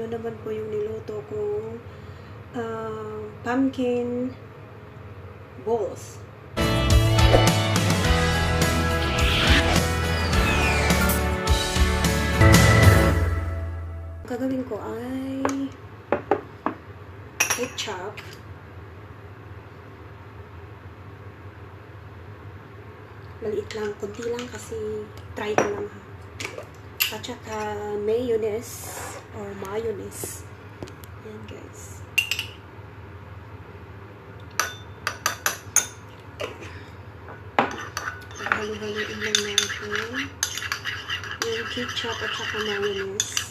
na naman po yung niluto kong pumpkin balls. Gagawin ko ay ketchup, maliit lang, kunti lang kasi try ko lang ha, at saka mayonnaise or mayonnaise. Yan guys. Halo-haloin lang natin yung ketchup at saka mayonnaise.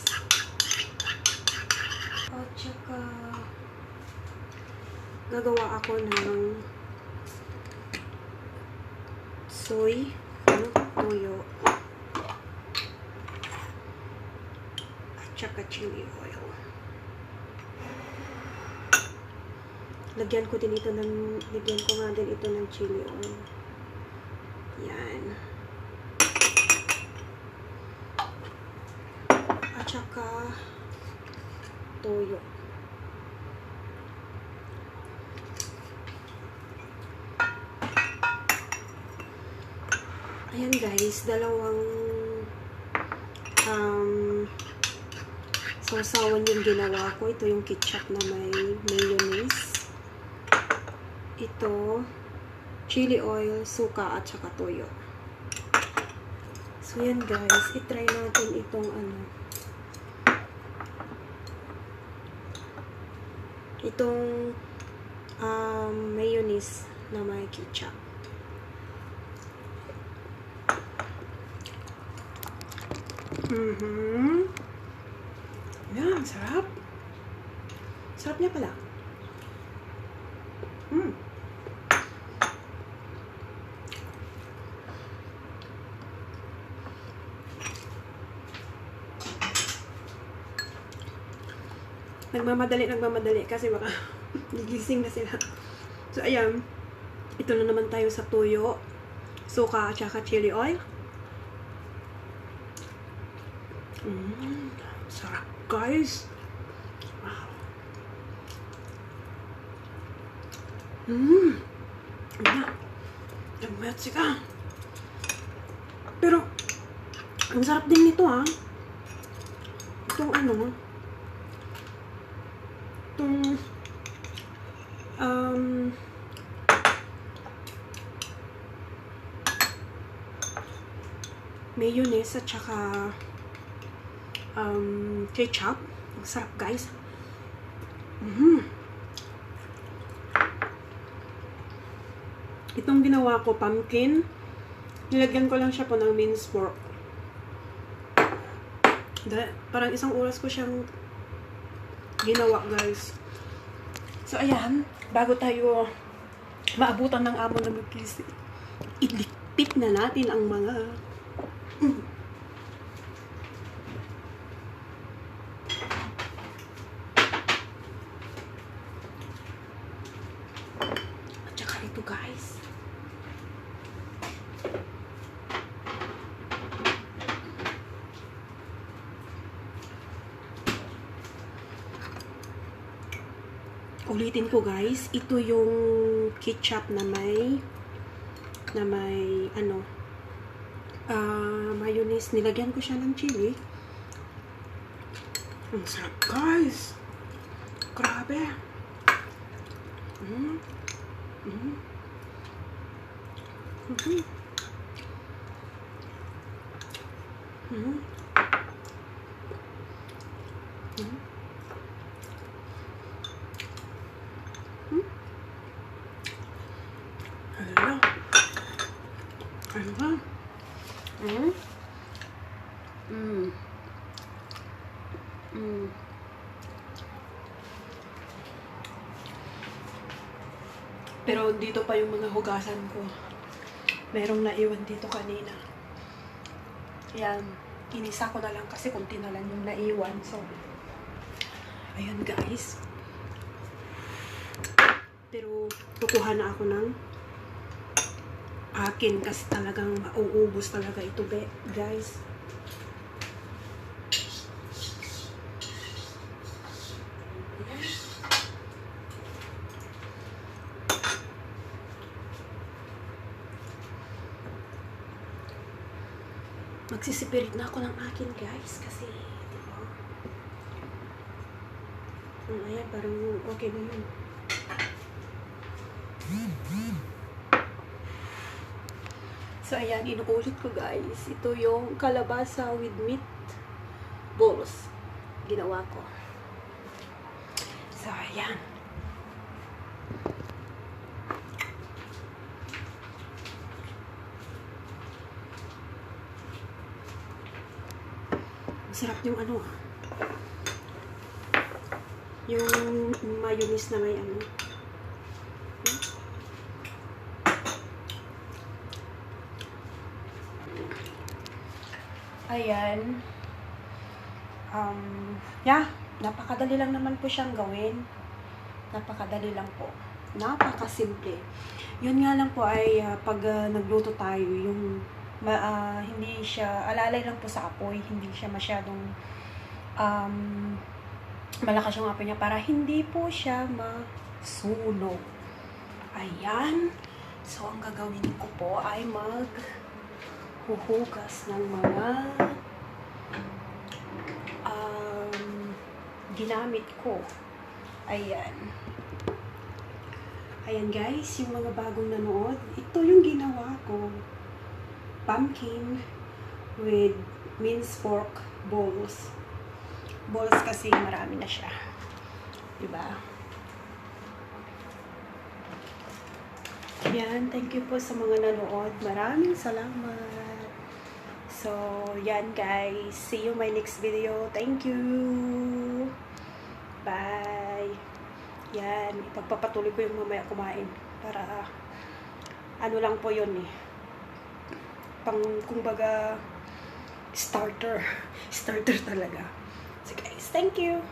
At saka gagawa ako ng toyo at saka chili oil. Lagyan ko nga din ito ng chili oil. Yan. At saka toyo. Ayan guys, dalawang sausawan yung ginawa ko. Ito yung ketchup na may mayonnaise. Ito, chili oil, suka, at saka toyo. So yan guys, itry natin itong itong mayonnaise na may ketchup. Yan, sarap. Sarap niya pala. Nagmamadali kasi baka gigising na sila. So ayan, ito na naman tayo sa toyo, suka, at saka chili oil. Sarap guys. Wow. Nagmayat sika. Pero ang sarap din nito ha. Itong mayonnaise at saka ketchup. Ang sarap guys. Itong ginawa ko, pumpkin, nilagyan ko lang siya po ng minced pork. Parang isang oras ko siyang ginawa guys. So ayan, bago tayo maabutan ng amo na mag-kisip, ilikpit na natin ang mga at saka ito guys. Ulitin ko guys, ito yung ketchup na may mayonnaise. Nilagyan ko siya ng chili. Ang sarap guys. Grabe. Pero dito pa yung mga hugasan ko. Merong naiwan dito kanina. Ayan, inisa ko na lang kasi kunti na lang yung naiwan. So, ayan guys. Pero kukuha na ako ng akin kasi talagang mauubos talaga ito guys. Magsisipirit na ako ng akin, guys. Kasi, diba? Ayan, parang okay na yun. So, ayan, inuulit ko, guys. Ito yung kalabasa with meat balls. Ginawa ko. So, ayan. Masarap yung ano, yung mayonnaise na may ano. Ayan. Yeah, napakadali lang naman po siyang gawin. Napakadali lang po. Napakasimple. Yun nga lang po ay pag nagluto tayo, yung hindi siya, alalay lang po sa apoy, hindi siya masyadong malakas yung apoy niya para hindi po siya masunog. Ayan. So, ang gagawin ko po ay huhugas ng mga ginamit ko. Ayan. Ayan guys, yung mga bagong nanood, ito yung ginawa ko. Pumpkin with minced pork balls. Balls kasi marami na siya. Diba? Yan, thank you po sa mga nanood. Maraming salamat. So, yan guys. See you my next video. Thank you. Bye. Yan, ipagpapatuloy ko yung mamaya kumain. Para, ano lang po yun eh. Kumbaga, starter. Starter talaga. So guys, thank you.